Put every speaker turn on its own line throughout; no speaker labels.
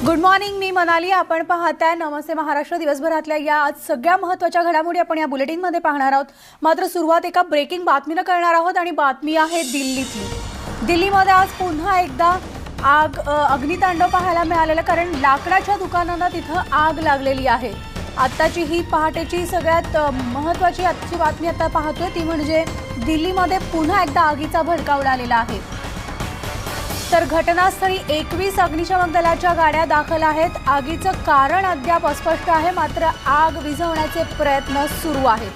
Good morning, मी मनाली. आपण पाहताय नमस्ते महाराष्ट्र. दिवसभरातल्या या आज सगळ्या महत्त्वाच्या घडामोडी आपण या बुलेटिनमध्ये पाहणार आहोत. मात्र सुरुवात एका ब्रेकिंग बातमीनं करणार आहोत आणि बातमी आहे दिल्लीतली. दिल्लीमध्ये आज पुन्हा एकदा अग्नितांडव पाहायला मिळालेलं, कारण लाकडाच्या दुकानांना तिथं आग लागलेली आहे. आत्ताची ही पहाटेची सगळ्यात महत्त्वाची आजची बातमी आता पाहतोय ती म्हणजे दिल्लीमध्ये पुन्हा एकदा आगीचा भडका उडालेला आहे. तर घटनास्थळी 21 अग्निशमन दलाच्या गाड्या दाखल आहेत. आगीचं कारण अद्याप अस्पष्ट आहे, मात्र आग विझवण्याचे प्रयत्न सुरू आहेत.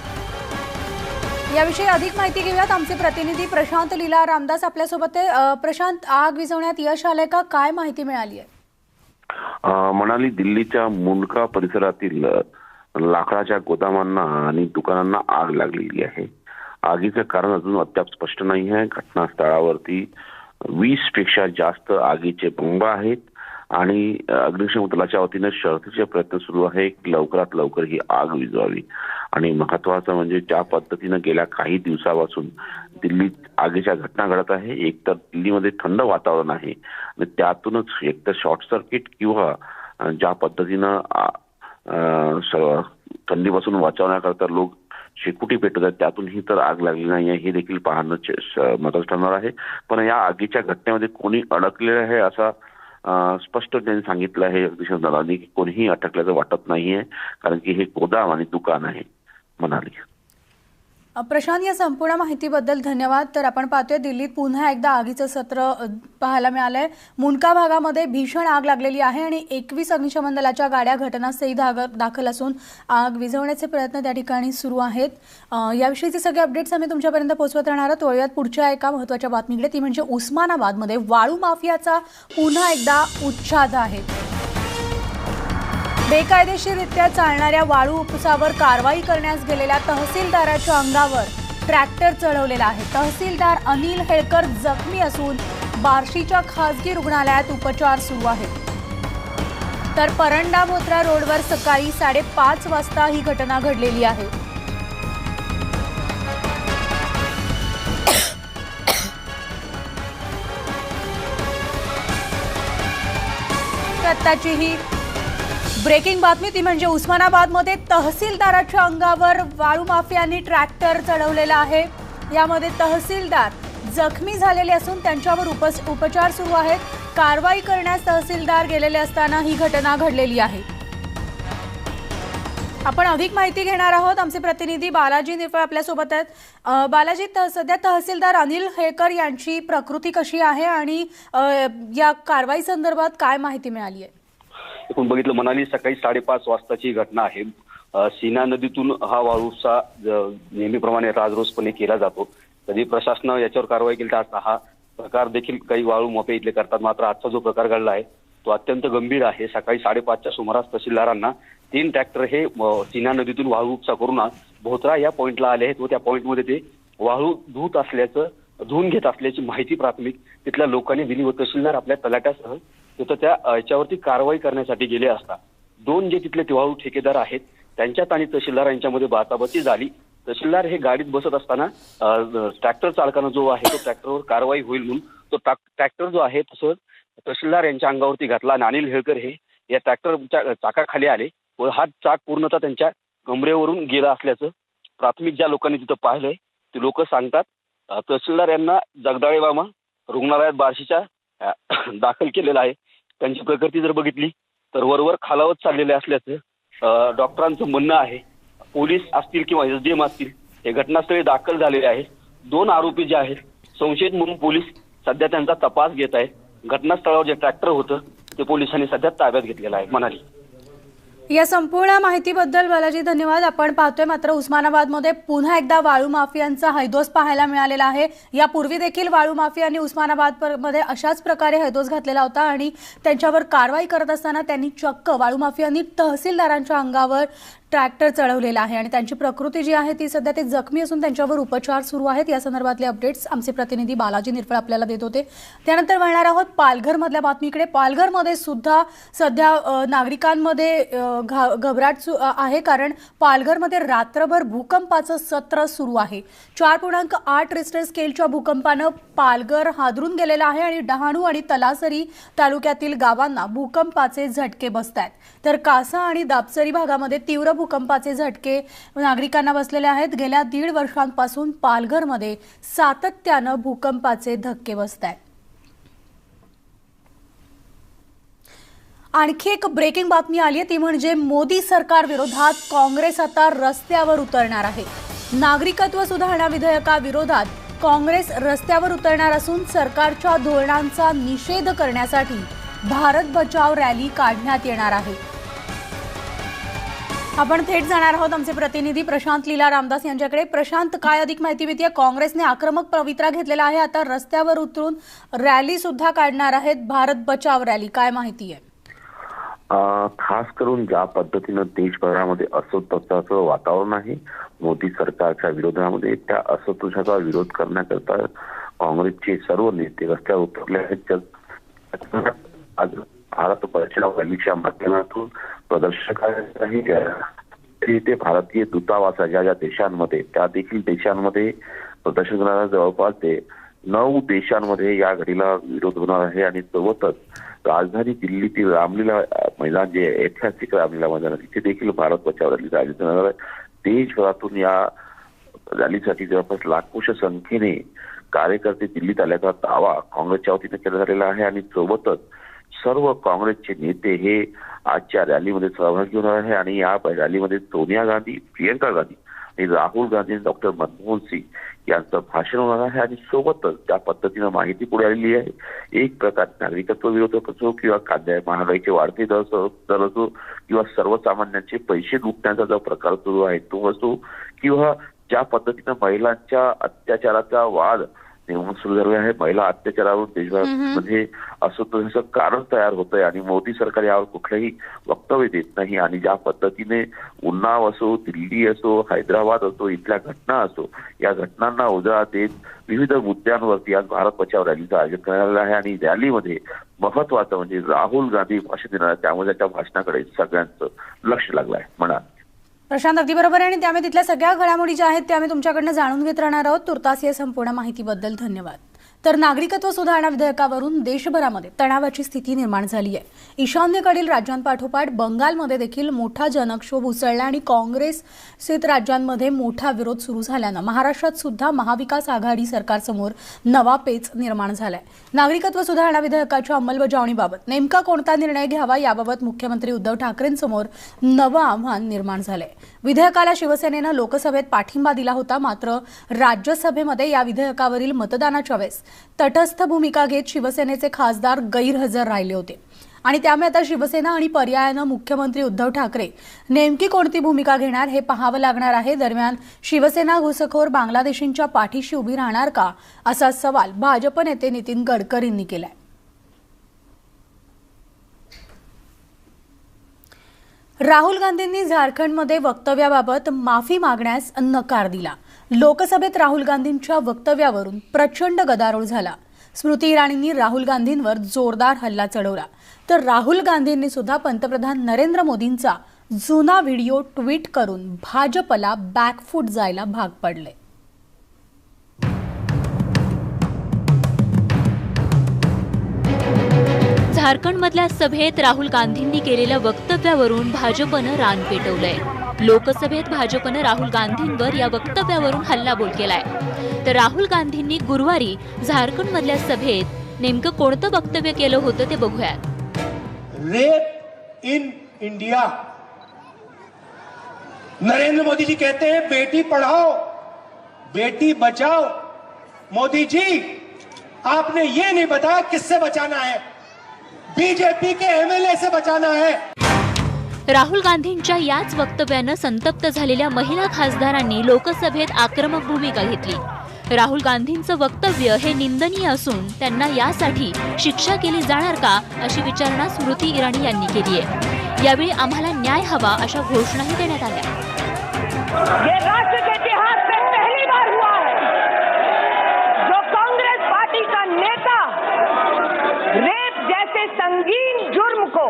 याविषयी अधिक माहिती घेऊयात. आमचे प्रतिनिधी प्रशांत लीला रामदास आपल्यासोबत आहे. प्रशांत, आग विझवण्यात यश आलंय का? काय माहिती मिळाली आहे?
मनाली, दिल्लीच्या मुंडका परिसरातील लाकडाच्या गोदामांना आणि दुकानांना आग लागलेली आहे. आगीचं कारण अजून अद्याप स्पष्ट नाही आहे. घटनास्थळावरती 20 पेक्षा जास्त आगीचे बंब आहेत आणि अग्निशमन दलाच्या वतीने शर्थीचे प्रयत्न सुरू आहे की लवकरात लवकर ही आग विझवावी. आणि महत्वाचं म्हणजे ज्या पद्धतीनं गेल्या काही दिवसापासून दिल्लीत आगीच्या घटना घडत आहे, एकतर दिल्लीमध्ये थंड वातावरण आहे आणि त्यातूनच एकतर शॉर्ट सर्किट किंवा ज्या पद्धतीनं थंडीपासून वाचवण्याकरता लोक शेकोटी पेटत आहेत, त्यातूनही तर आग लागली नाही आहे हे देखील पाहणं महत्त्वाचं ठरणार आहे. पण या आगीच्या घटनेमध्ये कोणी अडकलेलं आहे असा स्पष्ट त्यांनी सांगितलं आहे अग्निशमन दलाने की कोणीही अटकल्याचं वाटत नाहीये, कारण की हे गोदाम आणि दुकान आहे. म्हणाली
प्रशांत, या संपूर्ण माहितीबद्दल धन्यवाद. तर आपण पाहतोय दिल्लीत पुन्हा एकदा आगीचं सत्र पाहायला मिळालंय. मुंडका भागामध्ये भीषण आग लागलेली आहे आणि 21 अग्निशमन दलाच्या गाड्या घटनास्थळी दाखल असून आग विझवण्याचे प्रयत्न त्या ठिकाणी सुरू आहेत. याविषयीचे सगळे अपडेट्स आम्ही तुमच्यापर्यंत पोहोचवत राहणार आहोत. वळूयात पुढच्या एका महत्त्वाच्या बातमीकडे, ती म्हणजे उस्मानाबादमध्ये वाळू माफियाचा पुन्हा एकदा उच्छाद आहे. बेकायदेशीररित्या चालणाऱ्या वाळू उपसावर कारवाई करण्यास गेलेल्या तहसीलदाराच्या अंगावर ट्रॅक्टर चढवलेला आहे. तहसीलदार अनिल हेळकर जखमी असून बार्शीच्या खासगी रुग्णालयात उपचार सुरू आहेत. तर परंडा बोत्रा रोडवर सकाळी 5:30 वाजता ही घटना घडलेली आहे. आत्ताची ही ब्रेकिंग बातमी, ती म्हणजे उस्मानाबादमध्ये तहसीलदाराच्या अंगावर वाळू माफियांनी ट्रॅक्टर चढवलेला आहे. यामध्ये तहसीलदार जखमी झालेले असून त्यांच्यावर उपचार सुरू आहेत. कारवाई करण्यास तहसीलदार गेलेले असताना ही घटना घडलेली आहे. आपण अधिक माहिती घेणार आहोत. आमचे प्रतिनिधी बालाजी निफळ आपल्यासोबत आहेत. बालाजी, सध्या तहसीलदार अनिल हेळकर यांची प्रकृती कशी आहे आणि या कारवाई संदर्भात काय माहिती मिळाली आहे?
आपण बघितलं मनाली, सकाळी 5:30 वाजताची घटना आहे. सीना नदीतून हा वाळूचा नेहमीप्रमाणे राजरोसपणे केला जातो. कधी प्रशासनानं याच्यावर कारवाई केली तर हा प्रकार देखील काही वाळू माफिया इथले करतात. मात्र आजचा जो प्रकार घडला आहे तो अत्यंत गंभीर आहे. सकाळी 5:30च्या सुमारास तहसीलदारांना 3 ट्रॅक्टर हे सीना नदीतून वाळू उपसा करून भोत्रा या पॉइंटला आले आहेत व त्या पॉइंटमध्ये ते वाळू धुवून घेत असल्याची माहिती प्राथमिक तिथल्या लोकांनी दिली व तहसीलदार आपल्या तलाट्यासह तिथं त्या याच्यावरती कारवाई करण्यासाठी गेले असता 2 जे तिथले वाळू ठेकेदार आहेत त्यांच्यात आणि तहसीलदार यांच्यामध्ये बाचाबाची झाली. तहसीलदार हे गाडीत बसत असताना ट्रॅक्टर चालकांना जो आहे तो ट्रॅक्टरवर कारवाई होईल म्हणून तो ट्रॅक्टर जो आहे तसं तहसीलदार यांच्या अंगावरती घातला आणि अनिल हेळकर हे या ट्रॅक्टरच्या चाकाखाली आले व हा चाक पूर्णतः त्यांच्या कमरेवरून गेला असल्याचं प्राथमिक ज्या लोकांनी तिथं पाहिलंय ते लोक सांगतात. तहसीलदार यांना जगदाळे मामा रुग्णालयात बार्शीच्या दाखल केलेला आहे. त्यांची प्रकृती जर बघितली तर वरवर खालावत चाललेले असल्याचं डॉक्टरांचं म्हणणं आहे. पोलीस असतील किंवा SDM असतील हे घटनास्थळी दाखल झालेले आहेत. 2 आरोपी जे आहेत संशयित म्हणून पोलीस सध्या त्यांचा तपास घेत आहेत. घटनास्थळावर जे ट्रॅक्टर होतं ते पोलिसांनी सध्या ताब्यात घेतलेलं आहे. म्हणाली
या संपूर्ण माहितीबद्दल बालाजी धन्यवाद. आपण पाहतोय मात्र उस्मानाबादमध्ये पुन्हा एकदा वाळू माफियांचा हैदोस पाहायला मिळालेला आहे. यापूर्वी देखील वाळू माफियांनी उस्मानाबादमध्ये अशाच प्रकारे हैदोस घातलेला होता आणि त्यांच्यावर कारवाई करत असताना त्यांनी चक्क वाळू माफियांनी तहसीलदारांच्या अंगावर ट्रॅक्टर चढवलेला आहे आणि त्यांची प्रकृती जी आहे ती सध्या ते जखमी असून त्यांच्यावर उपचार सुरू आहेत। या संदर्भातले अपडेट्स आमचे प्रतिनिधी बालाजी निरफळ आपल्याला देत होते। त्यानंतर वळणार आहोत पालघरमधल्या बातमीकडे। पालघरमध्ये सुद्धा सध्या नागरिकांमध्ये घबराट आहे, कारण पालघरमध्ये रात्रभर भूकंपाचं सत्र सुरू आहे। 4.8 रिश्टर स्केलच्या भूकंपानं पालघर हादरून गेलेलं आहे आणि डहाणू आणि तलासरी तालुक्यातील गावांना भूकंपाचे झटके बसतात। तर कासा आणि दापसरी भागामध्ये तीव्र भूकंपाचे झटके नागरिकांना बसलेले आहेत। गेल्या 1.5 वर्षांपासून पालघरमध्ये सातत्यानं भूकंपाचे धक्के बसतात। आणखी एक ब्रेकिंग बातमी आली आहे, ती म्हणजे मोदी सरकार विरोधात काँग्रेस आता रस्त्यावर उतरणार आहे। नागरिकत्व सुधारणा विधेयकाविरोधात काँग्रेस रस्त्यावर उतरणार असून सरकारच्या धोरणांचा निषेध करण्यासाठी भारत बचाव रॅली काढण्यात येणार आहे। आपण थेट जाणार आहोत आमचे प्रतिनिधी प्रशांत लीला रामदास यांच्याकडे। प्रशांत, काय अधिक माहिती मिळते? काँग्रेसने आक्रमक पवित्रा घेतलेला आहे, आता रस्त्यावर उतरून रॅली सुद्धा काढणार आहेत, भारत बचाव रॅली, काय माहिती आहे?
खास करून ज्या पद्धतीनं देशभरामध्ये असंतोषाचं वातावरण आहे, मोदी सरकारच्या विरोधामध्ये त्या असंतोषाचा विरोध करण्याकरता काँग्रेसचे सर्व नेते रस्त्यावर उतरले आहेत। आज भारत बचाव रॅलीच्या माध्यमातून प्रदर्शकांनी ते भारतीय दूतावासाच्या ज्या देशांमध्ये त्या देखील देशांमध्ये प्रदर्शन करणाऱ्या जवळपास 9 देशांमध्ये या घडीला विरोध होणार आहे। आणि सोबतच राजधानी दिल्लीतील रामलीला मैदान जे ऐतिहासिक रामलीला मैदान तिथे देखील भारत बचाव रॅलीचं आयोजन करणार आहे। देशभरातून या रॅलीसाठी जवळपास लाखोच्या संख्येने कार्यकर्ते दिल्लीत आल्याचा दावा काँग्रेसच्या वतीने केला झालेला आहे। आणि सोबतच सर्व काँग्रेसचे नेते हे आजच्या रॅलीमध्ये सहभागी होणार आहे आणि या रॅलीमध्ये सोनिया गांधी, प्रियंका गांधी आणि राहुल गांधी, डॉक्टर मनमोहन सिंग यांचं भाषण होणार आहे। आणि सोबतच ज्या पद्धतीनं माहिती पुढे आलेली आहे, एक प्रकार नागरिकत्व विरोधक असो किंवा कांद्या महागाईचे वाढते दर असो किंवा सर्वसामान्यांचे पैसे लुटण्याचा जो प्रकार सुरू आहे तो असो, किंवा ज्या पद्धतीनं महिलांच्या अत्याचाराचा वाद सुरू झाले आहे, महिला अत्याचारावर देशभरामध्ये असंतोषाचं कारण तयार होत आहे आणि मोदी सरकार यावर कुठलंही वक्तव्य देत नाही। आणि ज्या पद्धतीने उन्नाव असो, दिल्ली असो, हैदराबाद असो, इथल्या घटना असो, या घटनांना उजाळा देत विविध मुद्द्यांवरती आज भारत बचाव रॅलीचं आयोजन करण्यात आलं आहे। आणि रॅलीमध्ये महत्वाचं म्हणजे राहुल गांधी भाषण देणार आहे, त्यामुळे त्या भाषणाकडे सगळ्यांचं लक्ष लागलं आहे म्हणा।
प्रशांत, अगदी बरोबर आहे आणि त्यामुळे तिथल्या सगळ्या घडामोडी ज्या आहेत त्या आम्ही तुमच्याकडनं जाणून घेत राहणार आहोत। तुर्तास या संपूर्ण माहितीबद्दल धन्यवाद। तर नागरिकत्व सुधारणा विधेयकावरून देशभरामध्ये तणावाची स्थिती निर्माण झाली आहे। ईशान्येकडील राज्यांपाठोपाठ बंगालमध्ये देखील मोठा जनक्षोभ उसळला आणि काँग्रेसित राज्यांमध्ये मोठा विरोध सुरू झाल्यानं महाराष्ट्रात सुद्धा महाविकास आघाडी सरकारसमोर नवा पेच निर्माण झालाय। नागरिकत्व सुधारणा विधेयकाच्या अंमलबजावणीबाबत नेमका कोणता निर्णय घ्यावा याबाबत मुख्यमंत्री उद्धव ठाकरेंसमोर नवं आव्हान निर्माण झालंय। विधेयकाला शिवसेनेनं लोकसभेत पाठिंबा दिला होता, मात्र राज्यसभेमध्ये या विधेयकावरील मतदानाच्या वेळेस तटस्थ भूमिका घेत शिवसेनेचे खासदार गैरहजर राहिले होते आणि त्यामुळे आता शिवसेना आणि पर्यायानं मुख्यमंत्री उद्धव ठाकरे नेमकी कोणती भूमिका घेणार हे पाहावं लागणार आहे। दरम्यान शिवसेना घुसखोर बांगलादेशींच्या पाठीशी उभी राहणार का, असा सवाल भाजप नेते नितीन गडकरींनी केलाय। राहुल गांधींनी झारखंडमध्ये वक्तव्याबाबत माफी मागण्यास नकार दिला। लोकसभेत राहुल गांधींच्या वक्तव्यावरून प्रचंड गदारोळ झाला। स्मृती इराणींनी राहुल गांधींवर जोरदार हल्ला चढवला, तर राहुल गांधींनी सुद्धा पंतप्रधान नरेंद्र मोदींचा जुना व्हिडिओ ट्विट करून भाजपला बॅकफूट जायला भाग पडले।
झारखंडमधल्या सभेत राहुल गांधींनी केलेल्या वक्तव्यावरून भाजपनं रान पेटवलंय। लोकसभेत भाजपनं राहुल गांधींवर या वक्तव्यावरून हल्लाबोल केलाय, तर राहुल गांधींनी गुरुवारी झारखंडमधल्या सभेत नेमकं कोणतं वक्तव्य केलं होतं ते बघूयात।
Rape in India, Narendra Modi ji कहते हैं बेटी पढ़ाओ बेटी बचाओ। मोदी जी, आपने ये नहीं बताया किससे बचाना है, बीजेपी के एमएलए से बचाना है।
राहुल गांधींच्या याच वक्तव्यानं संतप्त झालेल्या महिला खासदारांनी लोकसभेत आक्रमक भूमिका घेतली। राहुल गांधींचं वक्तव्य हे निंदनीय असून त्यांना यासाठी शिक्षा केली जाणार का अशी विचारणा स्मृती इराणी यांनी केली आहे। यावेळी आम्हाला न्याय हवा अशा घोषणाही देण्यात आल्या।
ये राष्ट्र के इतिहास में पहली बार हुआ है जो कांग्रेस पार्टी का नेता रेप जैसे संगीन जुर्म को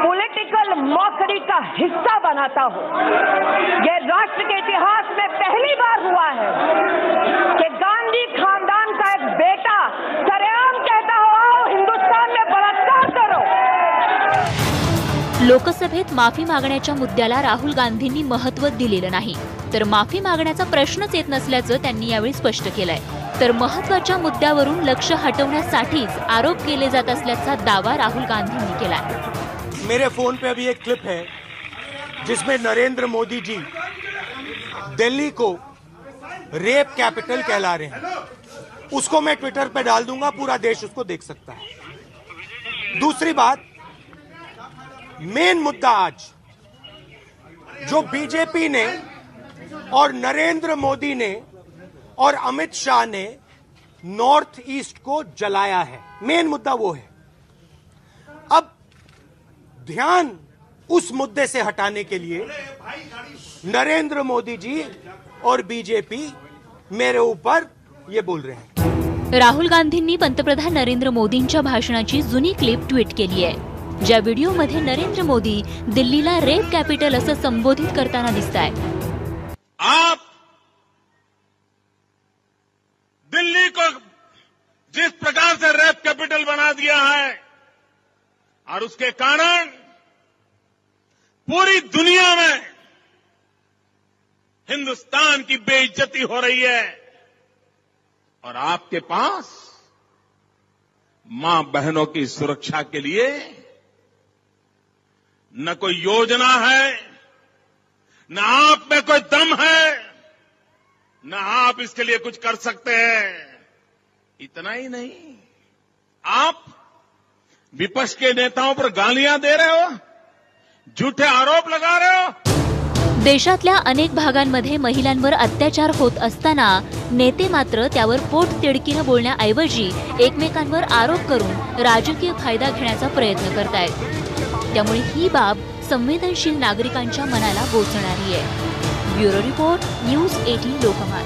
पॉलिटिकल मॉकरी का हिस्सा बनाता हो। ये राष्ट्र के इतिहास में पहली बार हुआ है कि गांधी खानदान का एक बेटा सरेआम कहता हो आओ हिंदुस्तान में बलात्कार करो।
लोकसभेत माफी मागण्याच्या मुद्द्याला राहुल गांधींनी महत्त्व दिलेलं नाही, तर माफी मागण्याचा प्रश्नच येत नसल्याचं त्यांनी यावेळी स्पष्ट केलंय। तर महत्त्वाच्या मुद्द्यावरून लक्ष हटवण्यासाठीच आरोप केले जात असल्याचा दावा राहुल गांधींनी केलाय।
मेरे फोन पे अभी एक क्लिप है जिसमें नरेंद्र मोदी जी दिल्ली को रेप कैपिटल कहला रहे हैं। उसको मैं ट्विटर पे डाल दूंगा, पूरा देश उसको देख सकता है। दूसरी बात, मेन मुद्दा आज जो बीजेपी ने और नरेंद्र मोदी ने और अमित शाह ने नॉर्थ ईस्ट को जलाया है, मेन मुद्दा वो है। अब ध्यान उस मुद्दे से हटाने के लिए नरेंद्र मोदी जी और बीजेपी मेरे ऊपर ये बोल रहे हैं।
राहुल गांधींनी पंतप्रधान नरेंद्र मोदींच्या भाषणाची जुनी क्लिप ट्विट केली आहे, ज्या व्हिडिओमध्ये नरेंद्र मोदी दिल्लीला रेप कॅपिटल असं संबोधित करताना दिसताय।
आप दिल्ली को जिस प्रकार से रेप कैपिटल बना दिया है और उसके कारण पूरी दुनिया में हिंदुस्तान की बेइज्जती हो रही है, और आपके पास मां बहनों की सुरक्षा के लिए न कोई योजना है, न आप में कोई दम है, न आप इसके लिए कुछ कर सकते हैं। इतना ही नहीं, आप विपक्ष के नेताओं पर गालियां दे रहे हो, झूठे आरोप लगा रहे हो।
देशातल्या अनेक भागांमध्ये महिलांवर अत्याचार होत असताना नेते मात्र त्यावर पोट तिडकीनं बोलण्याऐवजी एकमेकांवर आरोप करून राजकीय फायदा घेण्याचा प्रयत्न करतायत। त्यामुळे ही बाब संवेदनशील नागरिकांच्या मनाला बोचणारी आहे। Bureau report, news 18 Lokmat.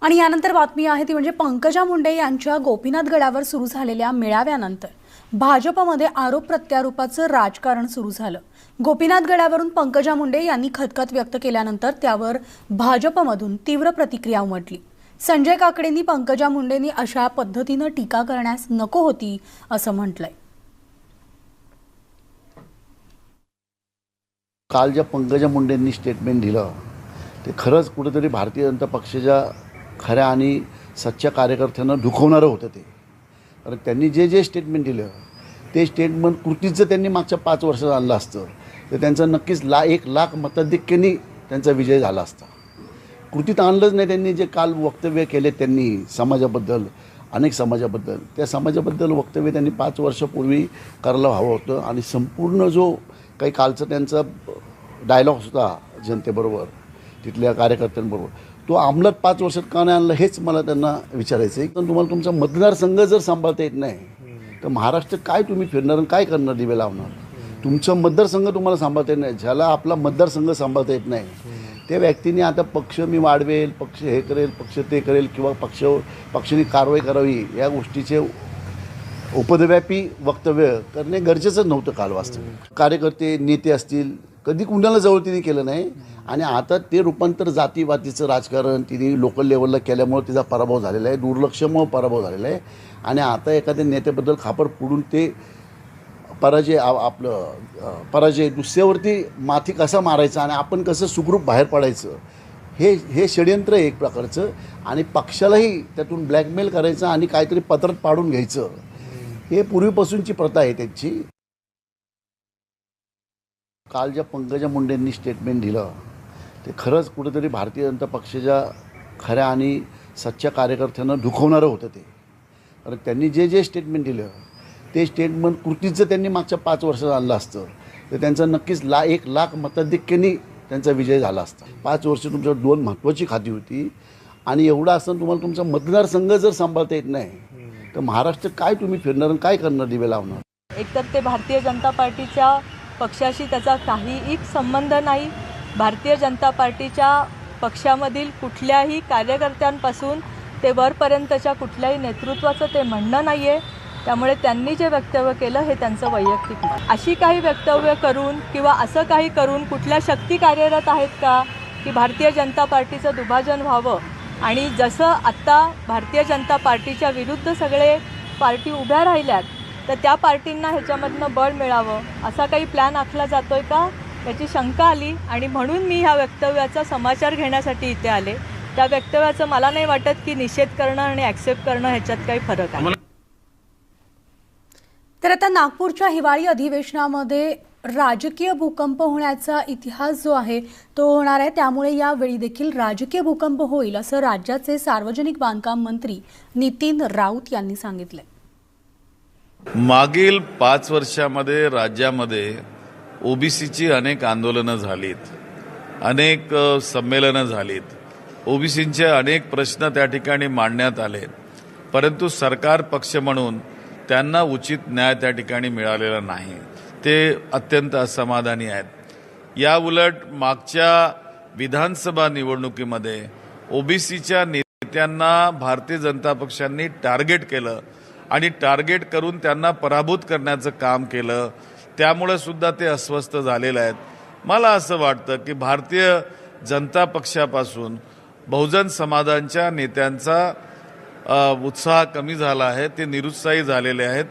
आणि यानंतर बातमी आहे ती म्हणजे पंकजा मुंडे यांच्या गोपीनाथ गडावर सुरू झालेल्या मेळाव्यानंतर भाजपमध्ये आरोप प्रत्यारोपाचं राजकारण सुरू झालं। गोपीनाथ गडावरून पंकजा मुंडे यांनी खदखत व्यक्त केल्यानंतर त्यावर भाजपमधून तीव्र प्रतिक्रिया उमटली। संजय काकडेंनी पंकजा मुंडेंनी अशा पद्धतीनं टीका करण्यास नको होती असं म्हटलंय।
काल ज्या पंकजा मुंडेंनी स्टेटमेंट दिलं ते खरंच कुठेतरी भारतीय जनता पक्षाच्या खऱ्या आणि सच्च्या कार्यकर्त्यांना दुखवणारं होतं ते। कारण त्यांनी जे स्टेटमेंट दिलं ते स्टेटमेंट कृतीत जर त्यांनी मागच्या 5 वर्षात आणलं असतं तर त्यांचं नक्कीच 1 लाख मताधिक्याने त्यांचा विजय झाला असता। कृतीत आणलंच नाही त्यांनी। जे काल वक्तव्य केले त्यांनी समाजाबद्दल, अनेक समाजाबद्दल, त्या समाजाबद्दल वक्तव्य त्यांनी 5 वर्षापूर्वी करायला हवं होतं। आणि संपूर्ण जो काही कालचा त्यांचा डायलॉग्स होता जनतेबरोबर, तिथल्या कार्यकर्त्यांबरोबर, तो अंमलात 5 वर्षात का नाही आणलं हेच मला त्यांना विचारायचं आहे। पण तुम्हाला तुमचा मतदारसंघ जर सांभाळता येत नाही तर महाराष्ट्र काय तुम्ही फिरणार आणि काय करणार, दिवे लावणार? तुमचा मतदारसंघ तुम्हाला सांभाळता येत नाही, ज्याला आपला मतदारसंघ सांभाळता येत नाही त्या व्यक्तीने आता पक्ष मी वाढवेल, पक्ष हे करेल, पक्ष ते करेल किंवा पक्षाने कारवाई करावी या गोष्टीचे उपद्व्यापी वक्तव्य करणे गरजेचं नव्हतं काल वास्तविक। कार्यकर्ते, नेते असतील, कधी कुणाला जवळ तिने केलं नाही आणि आता ते रूपांतर जातीवातीचं राजकारण तिने लोकल लेवलला केल्यामुळे तिचा पराभव झालेला आहे, दुर्लक्षामुळे पराभव झालेला आहे। आणि आता एखाद्या नेत्याबद्दल खापर पुढून ते पराजय दुसऱ्यावरती माथी कसा मारायचा आणि आपण कसं सुखरूप बाहेर पडायचं हे षडयंत्र आहे एक प्रकारचं। आणि पक्षालाही त्यातून ब्लॅकमेल करायचं आणि काहीतरी पत्रात पाडून घ्यायचं, हे पूर्वीपासूनची प्रथा आहे त्यांची। काल ज्या पंकजा मुंडेंनी स्टेटमेंट दिलं ते खरंच कुठेतरी भारतीय जनता पक्षाच्या खऱ्या आणि सच्च्या कार्यकर्त्यांना दुखवणारं होतं ते। कारण त्यांनी जे स्टेटमेंट दिलं ते स्टेटमेंट कृतीत जर त्यांनी मागच्या 5 वर्षात आणलं असतं तर त्यांचं नक्कीच 1 लाख मताधिक्याने त्यांचा विजय झाला असता. 5 वर्ष तुमच्यावर 2 महत्त्वाची खाती होती आणि एवढं असताना तुम्हाला तुमचा मतदारसंघ जर सांभाळता येत नाही तर महाराष्ट्र काय तुम्ही फिरणार आणि काय करणार, दिवे लावणार?
एकतर ते भारतीय जनता पार्टीच्या पक्षाशी त्याचा काहीही संबंध नाही. भारतीय जनता पार्टीच्या पक्षामधील कुठल्याही कार्यकर्त्यांपासून ते वरपर्यंतच्या कुठल्याही नेतृत्वाचं ते म्हणणं नाही आहे. त्यामुळे त्यांनी जे वक्तव्य केलं हे त्यांचं वैयक्तिक आहे. अशी काही वक्तव्य करून किंवा असं काही करून कुठल्या शक्ती कार्यरत आहेत का की भारतीय जनता पार्टीचं दुभाजन व्हावं आणि जसं आत्ता भारतीय जनता पार्टीच्या विरुद्ध सगळे पार्टी उभ्या राहिल्यात तर त्या पार्टींना ह्याच्यामधनं बळ मिळावं असा काही प्लॅन आखला जातोय का याची शंका आली आणि म्हणून मी ह्या वक्तव्याचा समाचार घेण्यासाठी इथे आले. त्या वक्तव्याचं मला नाही वाटत की निषेध करणं आणि ॲक्सेप्ट करणं ह्याच्यात काही फरक आहे.
तर आता नागपूरच्या हिवाळी अधिवेशनामध्ये राजकीय भूकंप होण्याचा इतिहास जो आहे तो होणार आहे. त्यामुळे यावेळी देखील राजकीय भूकंप होईल असं राज्याचे सार्वजनिक बांधकाम मंत्री नितीन राऊत यांनी सांगितलं.
मागील 5 वर्षामध्ये राज्यामध्ये ओबीसीची अनेक आंदोलनं झालीत, अनेक संमेलनं झालीत, ओबीसींचे अनेक प्रश्न त्या ठिकाणी मांडण्यात आले, परंतु सरकार पक्ष म्हणून त्यांना उचित न्याय त्या ठिकाणी मिळालेला नाही. ते अत्यंत असमाधानी आहेत. या उलट मागच्या विधानसभा निवडणुकीमध्ये ओबीसीच्या नेत्यांना भारतीय जनता पक्षांनी टार्गेट केलं आणि टार्गेट करून त्यांना पराभूत करण्याचं काम केलं. त्यामुळे सुद्धा ते अस्वस्थ झालेले आहेत. मला असं वाटतं की भारतीय जनता पक्षापासून बहुजन समाजाच्या नेत्यांचा उत्साह कमी झाला आहे. ते निरुत्साही झालेले आहेत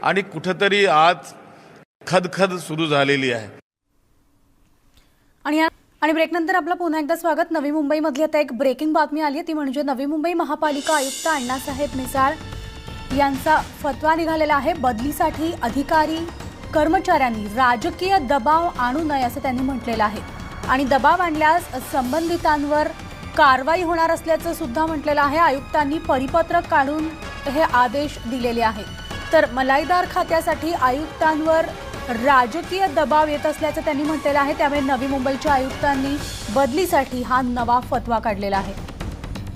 आणि कुठेतरी आज खदखद सुरू झालेली आहे.
आणि ब्रेकनंतर आपलं पुन्हा एकदा स्वागत. नवी मुंबईमधली आता एक ब्रेकिंग बातमी आली आहे, ती म्हणजे नवी मुंबई महापालिका आयुक्त अण्णासाहेब मिसाळ यांचा फतवा निघालेला आहे. बदलीसाठी अधिकारी कर्मचाऱ्यांनी राजकीय दबाव आणू नये असं त्यांनी म्हटलेलं आहे आणि दबाव आणल्यास संबंधितांवर कारवाई होणार असल्याचं सुद्धा म्हटलेलं आहे. आयुक्तांनी परिपत्रक काढून हे आदेश दिलेले आहेत. तर मलाईदार खात्यासाठी आयुक्तांवर राजकीय दबाव येत असल्याचं त्यांनी म्हटलेलं आहे. त्यामुळे नवी मुंबईच्या आयुक्तांनी बदलीसाठी हा नवा फतवा काढलेला आहे.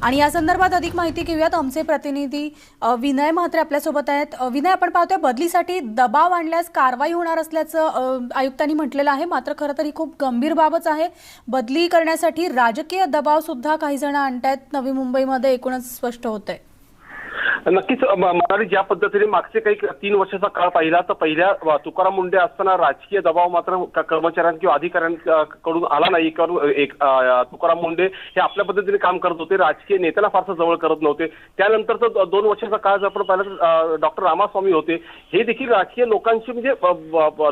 आणि या संदर्भात अधिक माहिती घेऊयात. आमचे प्रतिनिधी विनय म्हात्रे आपल्यासोबत आहेत. विनय, आपण पाहतोय बदलीसाठी दबाव आणल्यास कारवाई होणार असल्याचं आयुक्तांनी म्हटलेलं आहे. मात्र खरं तर ही खूप गंभीर बाबच आहे. बदली करण्यासाठी राजकीय दबाव सुद्धा काही जण आणतायत नवी मुंबईमध्ये, एकूणच स्पष्ट होतंय.
नक्कीच मला ज्या पद्धतीने मागचे काही 3 वर्षाचा काळ पाहिला तर पहिल्या तुकाराम मुंडे असताना राजकीय दबाव मात्र कर्मचाऱ्यांना किंवा अधिकाऱ्यांकडून आला नाही. तुकाराम मुंडे हे आपल्या पद्धतीने काम करत होते, राजकीय नेत्याला फारसं जवळ करत नव्हते. त्यानंतर तर 2 वर्षाचा काळ जर आपण पाहिलं तर डॉक्टर रामास्वामी होते, हे देखील राजकीय लोकांशी म्हणजे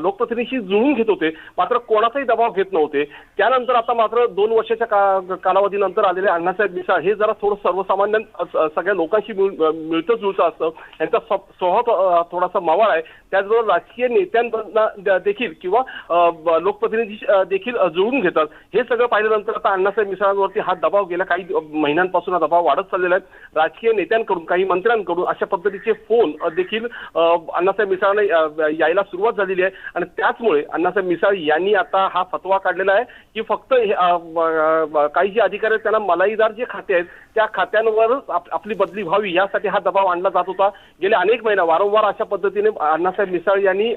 लोकप्रतिनिधीशी जुळून घेत होते, मात्र कोणाचाही दबाव घेत नव्हते. त्यानंतर आता मात्र 2 वर्षाच्या कालावधीनंतर आलेले अण्णासाहेब मिसाळ हे जरा थोडं सर्वसामान्य सगळ्या लोकांशी मिळतं जुळतं असतं. यांचा स्वभाव थोडासा मावळ आहे. त्याचबरोबर राजकीय नेत्यांना देखील किंवा लोकप्रतिनिधी देखील जुळून घेतात. हे सगळं पाहिल्यानंतर आता अण्णासाहेब मिसाळांवरती हा दबाव गेल्या काही महिन्यांपासून हा दबाव वाढत चाललेला आहे. राजकीय नेत्यांकडून, काही मंत्र्यांकडून अशा पद्धतीचे फोन देखील अण्णासाहेब मिसाळांना यायला सुरुवात झालेली आहे. आणि त्याचमुळे अण्णासाहेब मिसाळ यांनी आता हा फतवा काढलेला आहे की फक्त काही जे अधिकारी आहेत त्यांना मलाईदार जे खाते आहेत त्या खात्यांवरच आपली बदली व्हावी यासाठी हा दबाव आणला जात होता. गेल्या अनेक महिना वारंवार अशा पद्धतीने अण्णासाहेब मिसाळ यांनी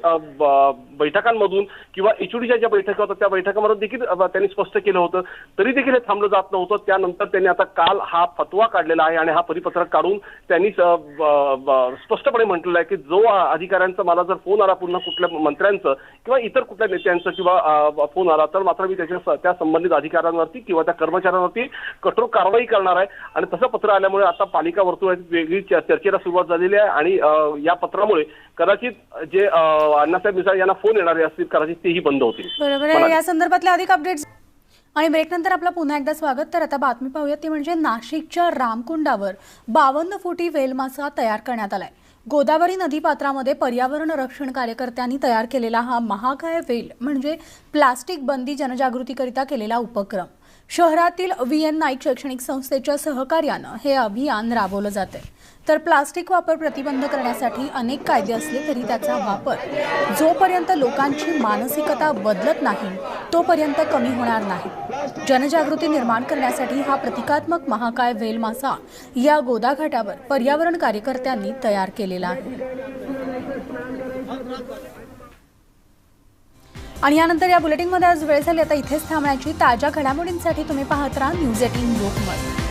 बैठकांमधून किंवा एचओडीच्या ज्या बैठका होत्या त्या बैठकांमध्ये देखील त्यांनी स्पष्ट केलं होतं, तरी देखील हे थांबलं जात नव्हतं. त्यानंतर त्यांनी आता काल हा फतवा काढलेला आहे आणि हा परिपत्रक काढून त्यांनी स्पष्टपणे म्हटलेलं आहे की जो अधिकाऱ्यांचा मला जर फोन आला पुन्हा कुठल्या मंत्र्यांचं किंवा इतर कुठल्या नेत्यांचं किंवा फोन आला तर मात्र मी त्या संबंधित अधिकाऱ्यांवरती किंवा त्या कर्मचाऱ्यांवरती कठोर कारवाई करणार आहे. आणि तसं पत्र आल्यामुळे आता पालिका वर्तुळात वेगळी चर्चेला सुरुवात झालेली आहे आणि या पत्रामुळे कदाचित जे अण्णासाहेब मिसाळ यांना फोन येणारे असतील कदाचित तेही बंद होतील.
बरोबर. या संदर्भातल्या अधिक अपडेट्स आणि ब्रेकनंतर आपलं पुन्हा एकदा स्वागत. तर आता बातमी पाहूया, ती म्हणजे नाशिकच्या रामकुंडावर 52 फुटी वेलमासा तयार करण्यात आलाय. गोदावरी नदीपात्रामध्ये पर्यावरण रक्षण कार्यकर्त्यांनी तयार केलेला हा महाकाय वेल म्हणजे प्लास्टिक बंदी जनजागृतीकरिता केलेला उपक्रम. शहरातील VN नाईक शैक्षणिक संस्थेच्या सहकार्यानं हे अभियान राबवलं जाते. तर प्लास्टिक वापर प्रतिबंध करण्यासाठी अनेक कायदे असले तरी त्याचा वापर जोपर्यंत लोकांची मानसिकता बदलत नाही तोपर्यंत कमी होणार नाही. जनजागृती निर्माण करण्यासाठी हा प्रतिकात्मक महाकाय वेल मासा या गोदाघाटावर पर्यावरण कार्यकर्त्यांनी तयार केलेला आहे. आणि यानंतर या बुलेटिनमध्ये आज वेळ झाली आता इथेच थांबण्याची. ताज्या घडामोडींसाठी तुम्ही पाहत राहा न्यूज 18 ग्रुपमध्ये.